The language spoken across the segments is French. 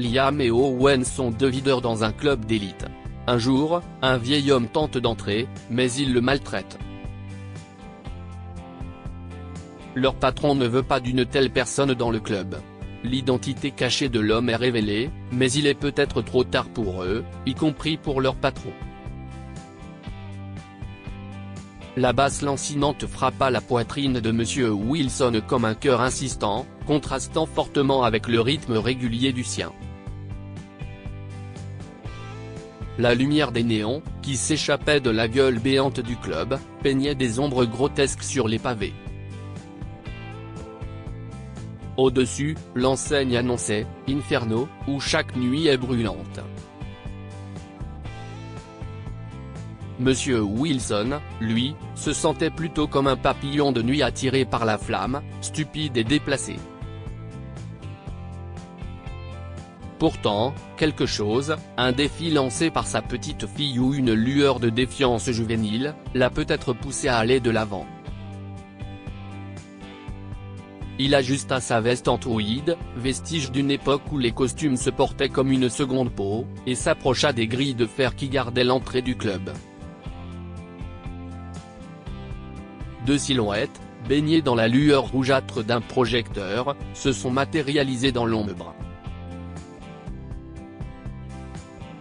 Liam et Owen sont deux videurs dans un club d'élite. Un jour, un vieil homme tente d'entrer, mais il le maltraite. Leur patron ne veut pas d'une telle personne dans le club. L'identité cachée de l'homme est révélée, mais il est peut-être trop tard pour eux, y compris pour leur patron. La basse lancinante frappa la poitrine de Monsieur Wilson comme un cœur insistant, contrastant fortement avec le rythme régulier du sien. La lumière des néons, qui s'échappait de la gueule béante du club, peignait des ombres grotesques sur les pavés. Au-dessus, l'enseigne annonçait « Inferno » où chaque nuit est brûlante. Monsieur Wilson, lui, se sentait plutôt comme un papillon de nuit attiré par la flamme, stupide et déplacé. Pourtant, quelque chose, un défi lancé par sa petite fille ou une lueur de défiance juvénile, l'a peut-être poussé à aller de l'avant. Il ajusta sa veste anthroïde, vestige d'une époque où les costumes se portaient comme une seconde peau, et s'approcha des grilles de fer qui gardaient l'entrée du club. Deux silhouettes, baignées dans la lueur rougeâtre d'un projecteur, se sont matérialisées dans l'ombre.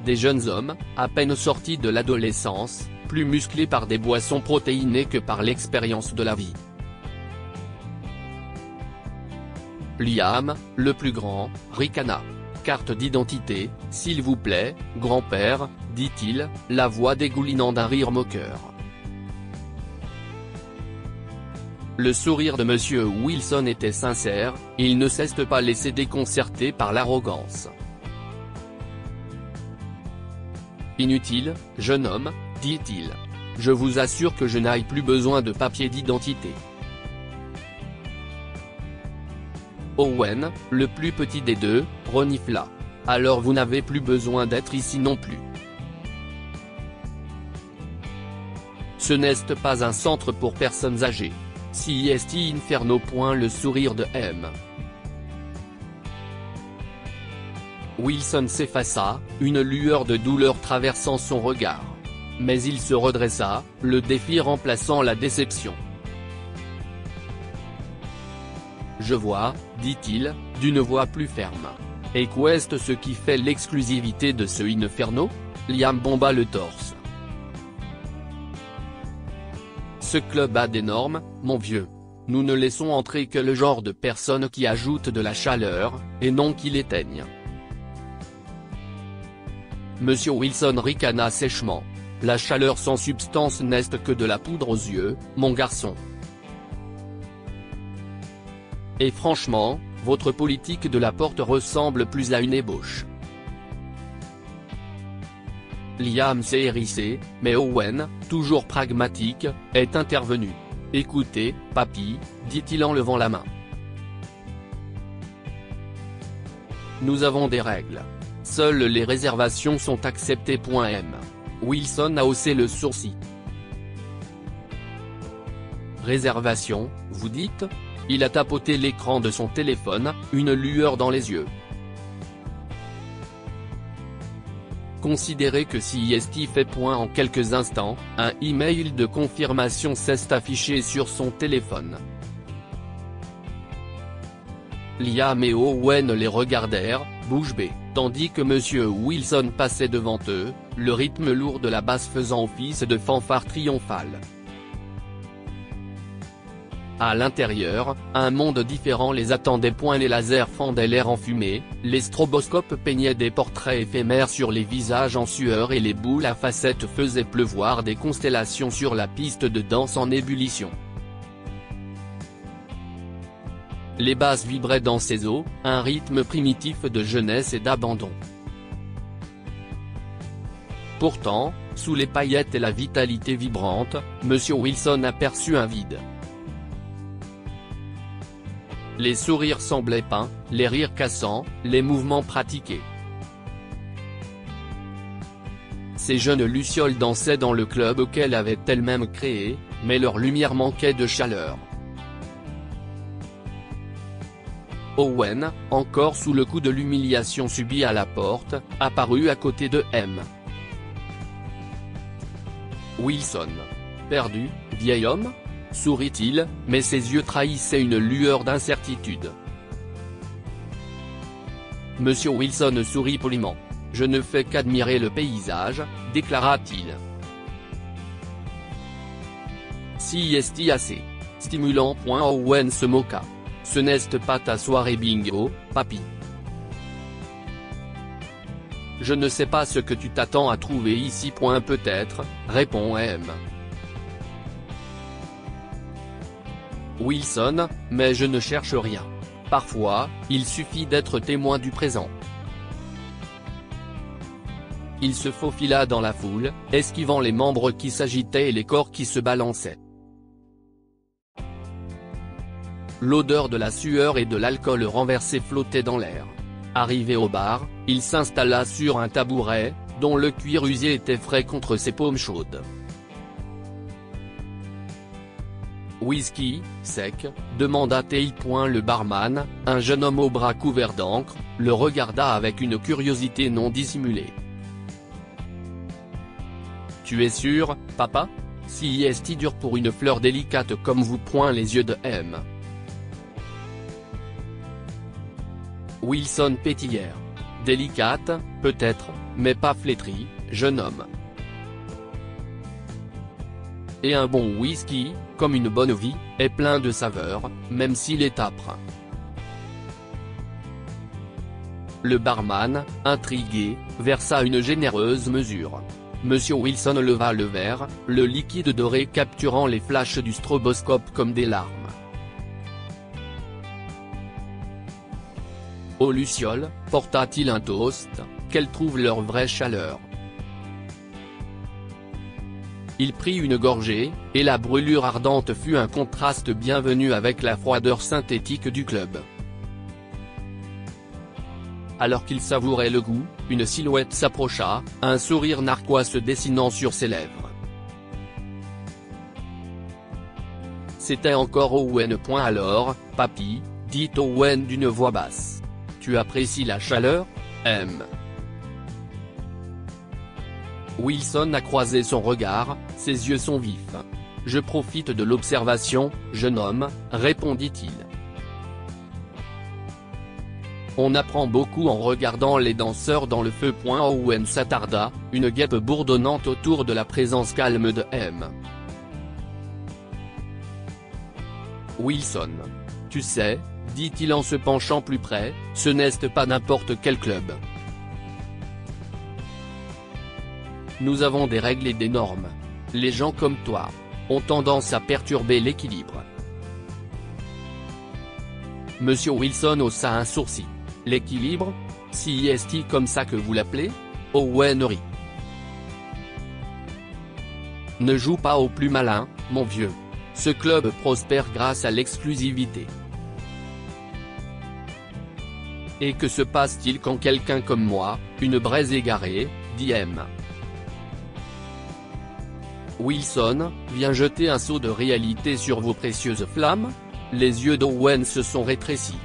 Des jeunes hommes, à peine sortis de l'adolescence, plus musclés par des boissons protéinées que par l'expérience de la vie. Liam, le plus grand, ricana. « Carte d'identité, s'il vous plaît, grand-père », dit-il, la voix dégoulinant d'un rire moqueur. Le sourire de Monsieur Wilson était sincère, il ne s'est pas laissé déconcerter par l'arrogance. « Inutile, jeune homme, dit-il. Je vous assure que je n'ai plus besoin de papier d'identité. » Owen, le plus petit des deux, renifla. « Alors vous n'avez plus besoin d'être ici non plus. Ce n'est pas un centre pour personnes âgées. CIST Inferno. » Le sourire de M. Wilson s'effaça, une lueur de douleur traversant son regard. Mais il se redressa, le défi remplaçant la déception. « Je vois, dit-il, d'une voix plus ferme. Et qu'est-ce ce qui fait l'exclusivité de ce Inferno ? » Liam bomba le torse. « Ce club a des normes, mon vieux. Nous ne laissons entrer que le genre de personnes qui ajoutent de la chaleur, et non qui l'éteignent. » Monsieur Wilson ricana sèchement. « La chaleur sans substance n'est que de la poudre aux yeux, mon garçon. Et franchement, votre politique de la porte ressemble plus à une ébauche. » Liam s'est hérissé, mais Owen, toujours pragmatique, est intervenu. « Écoutez, papy, » dit-il en levant la main. « Nous avons des règles. Seules les réservations sont acceptées. M. Wilson a haussé le sourcil. « Réservation, vous dites ?» Il a tapoté l'écran de son téléphone, une lueur dans les yeux. Considérez que si CIST fait point en quelques instants, un email de confirmation s'est affiché sur son téléphone. Liam et Owen les regardèrent, bouche bée, tandis que Monsieur Wilson passait devant eux, le rythme lourd de la basse faisant office de fanfare triomphale. À l'intérieur, un monde différent les attendait. Les lasers fendaient l'air en fumée, les stroboscopes peignaient des portraits éphémères sur les visages en sueur et les boules à facettes faisaient pleuvoir des constellations sur la piste de danse en ébullition. Les basses vibraient dans ses os, un rythme primitif de jeunesse et d'abandon. Pourtant, sous les paillettes et la vitalité vibrante, Monsieur Wilson aperçut un vide. Les sourires semblaient peints, les rires cassants, les mouvements pratiqués. Ces jeunes lucioles dansaient dans le club qu'elle avait elle-même créé, mais leur lumière manquait de chaleur. Owen, encore sous le coup de l'humiliation subie à la porte, apparut à côté de M. Wilson. Perdu, vieil homme ? Sourit-il, mais ses yeux trahissaient une lueur d'incertitude. Monsieur Wilson sourit poliment. « Je ne fais qu'admirer le paysage », déclara-t-il. Si est assez stimulant. Owen se moqua. « Ce n'est pas ta soirée bingo, papy. Je ne sais pas ce que tu t'attends à trouver ici. Peut-être, répond M. Wilson, mais je ne cherche rien. Parfois, il suffit d'être témoin du présent. Il se faufila dans la foule, esquivant les membres qui s'agitaient et les corps qui se balançaient. L'odeur de la sueur et de l'alcool renversé flottait dans l'air. Arrivé au bar, il s'installa sur un tabouret, dont le cuir usé était frais contre ses paumes chaudes. Whisky, sec, demanda-t-il. Le barman, un jeune homme aux bras couverts d'encre, le regarda avec une curiosité non dissimulée. Tu es sûr, papa ? Si est dur pour une fleur délicate comme vous. Les yeux de M. Wilson pétillèrent. Délicate, peut-être, mais pas flétrie, jeune homme. Et un bon whisky, comme une bonne vie, est plein de saveurs, même s'il est âpre. Le barman, intrigué, versa une généreuse mesure. Monsieur Wilson leva le verre, le liquide doré capturant les flashs du stroboscope comme des larmes. Aux lucioles, porta-t-il un toast, qu'elles trouvent leur vraie chaleur. Il prit une gorgée, et la brûlure ardente fut un contraste bienvenu avec la froideur synthétique du club. Alors qu'il savourait le goût, une silhouette s'approcha, un sourire narquois se dessinant sur ses lèvres. C'était encore Owen. Alors, papy, dit Owen d'une voix basse. Tu apprécies la chaleur, M. Wilson a croisé son regard, ses yeux sont vifs. Je profite de l'observation, jeune homme, répondit-il. On apprend beaucoup en regardant les danseurs dans le feu. Owen s'attarda, une guêpe bourdonnante autour de la présence calme de M. Wilson. Tu sais, dit-il en se penchant plus près, ce n'est pas n'importe quel club. Nous avons des règles et des normes. Les gens comme toi ont tendance à perturber l'équilibre. Monsieur Wilson haussa un sourcil. L'équilibre ? Si est-il comme ça que vous l'appelez ? Owen rit. Ne joue pas au plus malin, mon vieux. Ce club prospère grâce à l'exclusivité. Et que se passe-t-il quand quelqu'un comme moi, une braise égarée, dit M. Wilson, vient jeter un seau de réalité sur vos précieuses flammes ? Les yeux d'Owen se sont rétrécis.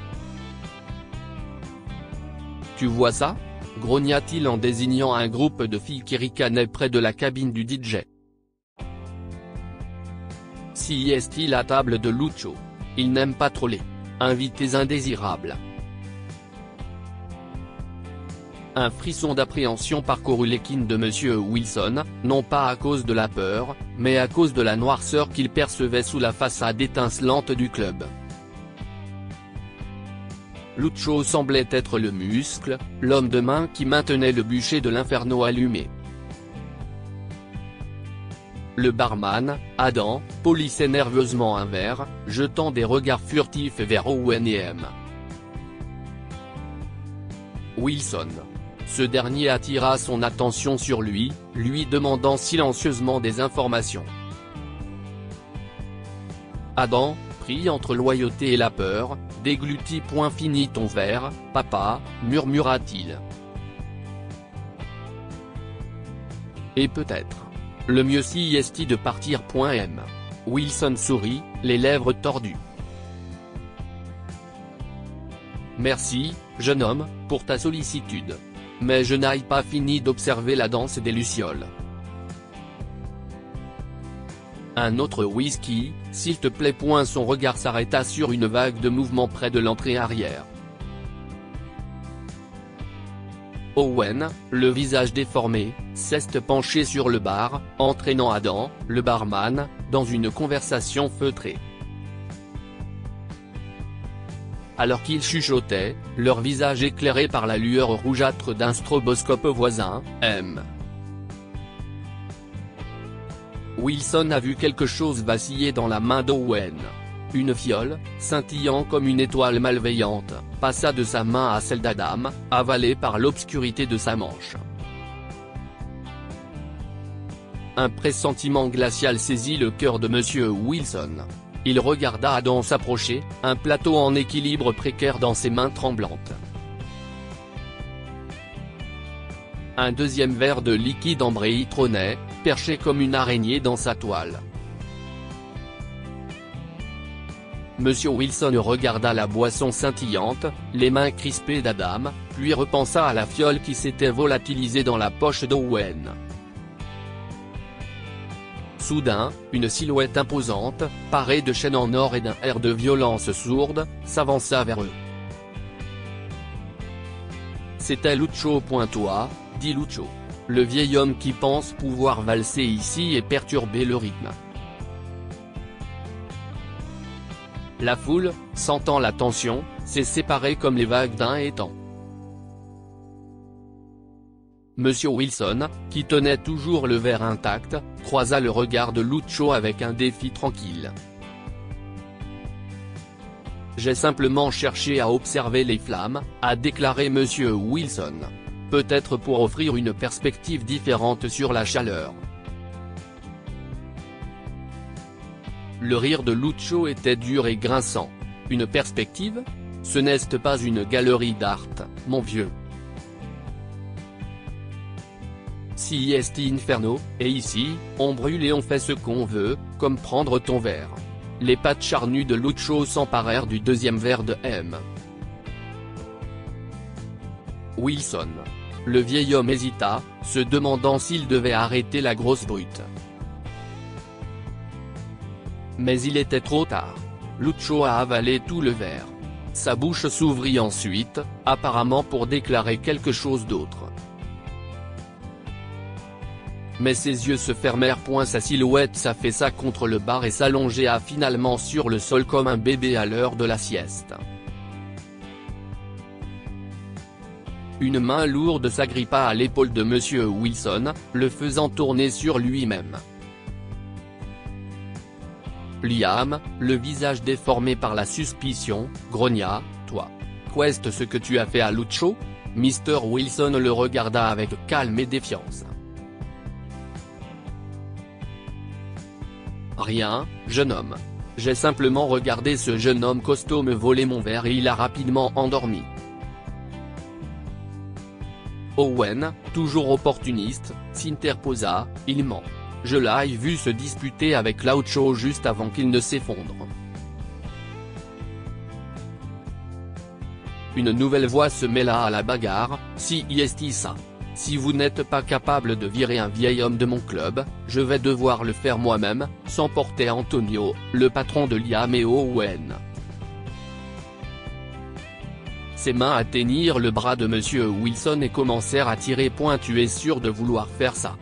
Tu vois ça ? grogna-t-il en désignant un groupe de filles qui ricanaient près de la cabine du DJ. Si est-il à table de Lucho. Il n'aime pas trop les invités indésirables. Un frisson d'appréhension parcourut l'équine de Monsieur Wilson, non pas à cause de la peur, mais à cause de la noirceur qu'il percevait sous la façade étincelante du club. Lucho semblait être le muscle, l'homme de main qui maintenait le bûcher de l'inferno allumé. Le barman, Adam, polissait nerveusement un verre, jetant des regards furtifs vers Owen et M. Wilson. Ce dernier attira son attention sur lui, lui demandant silencieusement des informations. Adam, pris entre loyauté et la peur, déglutit. Finis ton verre, papa, murmura-t-il. Et peut-être. Le mieux si est de partir. M. Wilson sourit, les lèvres tordues. Merci, jeune homme, pour ta sollicitude. Mais je n'ai pas fini d'observer la danse des lucioles. Un autre whisky, s'il te plaît. Son regard s'arrêta sur une vague de mouvement près de l'entrée arrière. Owen, le visage déformé, s'est penché sur le bar, entraînant Adam, le barman, dans une conversation feutrée. Alors qu'ils chuchotaient, leur visage éclairé par la lueur rougeâtre d'un stroboscope voisin, M. Wilson a vu quelque chose vaciller dans la main d'Owen. Une fiole, scintillant comme une étoile malveillante, passa de sa main à celle d'Adam, avalée par l'obscurité de sa manche. Un pressentiment glacial saisit le cœur de Monsieur Wilson. Il regarda Adam s'approcher, un plateau en équilibre précaire dans ses mains tremblantes. Un deuxième verre de liquide ambré y trônait, perché comme une araignée dans sa toile. Monsieur Wilson regarda la boisson scintillante, les mains crispées d'Adam, puis repensa à la fiole qui s'était volatilisée dans la poche d'Owen. Soudain, une silhouette imposante, parée de chaînes en or et d'un air de violence sourde, s'avança vers eux. C'était Lucho. Toi, dit Lucho. Le vieil homme qui pense pouvoir valser ici et perturber le rythme. La foule, sentant la tension, s'est séparée comme les vagues d'un étang. Monsieur Wilson, qui tenait toujours le verre intact, croisa le regard de Lucho avec un défi tranquille. J'ai simplement cherché à observer les flammes, a déclaré Monsieur Wilson. Peut-être pour offrir une perspective différente sur la chaleur. Le rire de Lucho était dur et grinçant. Une perspective ? Ce n'est pas une galerie d'art, mon vieux. Si est inferno, et ici, on brûle et on fait ce qu'on veut, comme prendre ton verre. Les pattes charnues de Lucho s'emparèrent du deuxième verre de M. Wilson. Le vieil homme hésita, se demandant s'il devait arrêter la grosse brute. Mais il était trop tard. Lucho a avalé tout le verre. Sa bouche s'ouvrit ensuite, apparemment pour déclarer quelque chose d'autre. Mais ses yeux se fermèrent. Sa silhouette s'affaissa contre le bar et s'allongea finalement sur le sol comme un bébé à l'heure de la sieste. Une main lourde s'agrippa à l'épaule de Monsieur Wilson, le faisant tourner sur lui-même. Liam, le visage déformé par la suspicion, grogna, « Toi. Qu'est-ce ce que tu as fait à Lucho ?» Mr. Wilson le regarda avec calme et défiance. « Rien, jeune homme. J'ai simplement regardé ce jeune homme costaud me voler mon verre et il a rapidement endormi. » Owen, toujours opportuniste, s'interposa, « Il ment. Je l'ai vu se disputer avec Lucho juste avant qu'il ne s'effondre. » Une nouvelle voix se mêla à la bagarre, « Si est ça. Si vous n'êtes pas capable de virer un vieil homme de mon club, je vais devoir le faire moi-même, » s'emportait Antonio, le patron de Liam et Owen. Ses mains atteignirent le bras de Monsieur Wilson et commencèrent à tirer. « Tu es sûr de vouloir faire ça ? »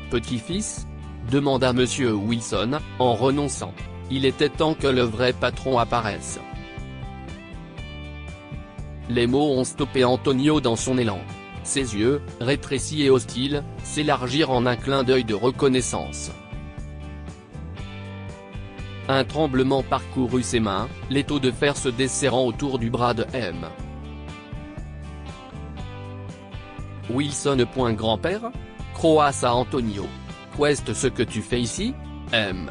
Petit-fils ? demanda Monsieur Wilson, en renonçant. Il était temps que le vrai patron apparaisse. Les mots ont stoppé Antonio dans son élan. Ses yeux, rétrécis et hostiles, s'élargirent en un clin d'œil de reconnaissance. Un tremblement parcourut ses mains, l'étau de fer se desserrant autour du bras de M. Wilson. Grand-père ? croassa Antonio. Qu'est ce que tu fais ici, M.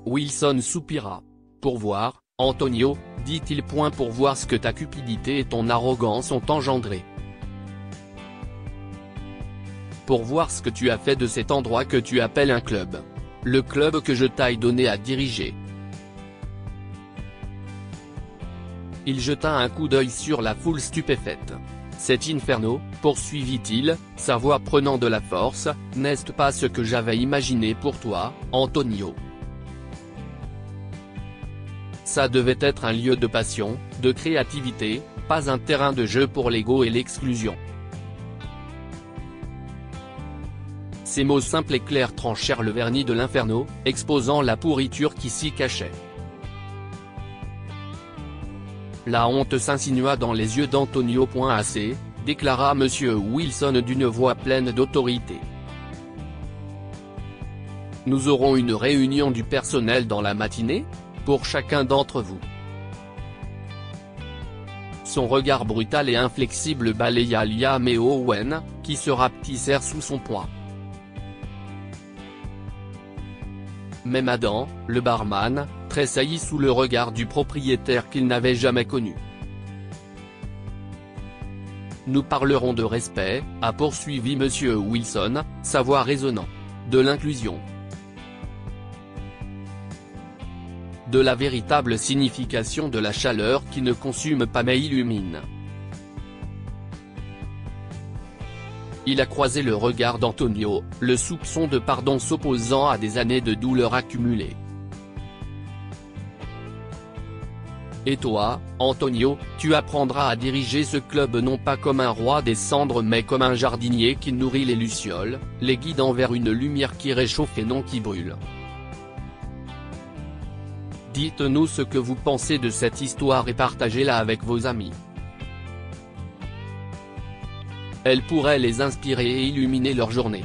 Wilson soupira. Pour voir, Antonio, dit-il. Pour voir ce que ta cupidité et ton arrogance ont engendré. Pour voir ce que tu as fait de cet endroit que tu appelles un club. Le club que je t'ai donné à diriger. Il jeta un coup d'œil sur la foule stupéfaite. C'est Inferno, poursuivit-il, sa voix prenant de la force, n'est-ce pas ce que j'avais imaginé pour toi, Antonio? Ça devait être un lieu de passion, de créativité, pas un terrain de jeu pour l'ego et l'exclusion. Ces mots simples et clairs tranchèrent le vernis de l'Inferno, exposant la pourriture qui s'y cachait. La honte s'insinua dans les yeux d'Antonio. Assez, déclara M. Wilson d'une voix pleine d'autorité. Nous aurons une réunion du personnel dans la matinée? Pour chacun d'entre vous. Son regard brutal et inflexible balaya Liam et Owen, qui se rapetissèrent sous son poing. Même Adam, le barman, tressaillit sous le regard du propriétaire qu'il n'avait jamais connu. Nous parlerons de respect, a poursuivi M. Wilson, sa voix résonnant. De l'inclusion. De la véritable signification de la chaleur qui ne consume pas mais illumine. Il a croisé le regard d'Antonio, le soupçon de pardon s'opposant à des années de douleur accumulées. Et toi, Antonio, tu apprendras à diriger ce club non pas comme un roi des cendres mais comme un jardinier qui nourrit les lucioles, les guidant vers une lumière qui réchauffe et non qui brûle. Dites-nous ce que vous pensez de cette histoire et partagez-la avec vos amis. Elle pourrait les inspirer et illuminer leur journée.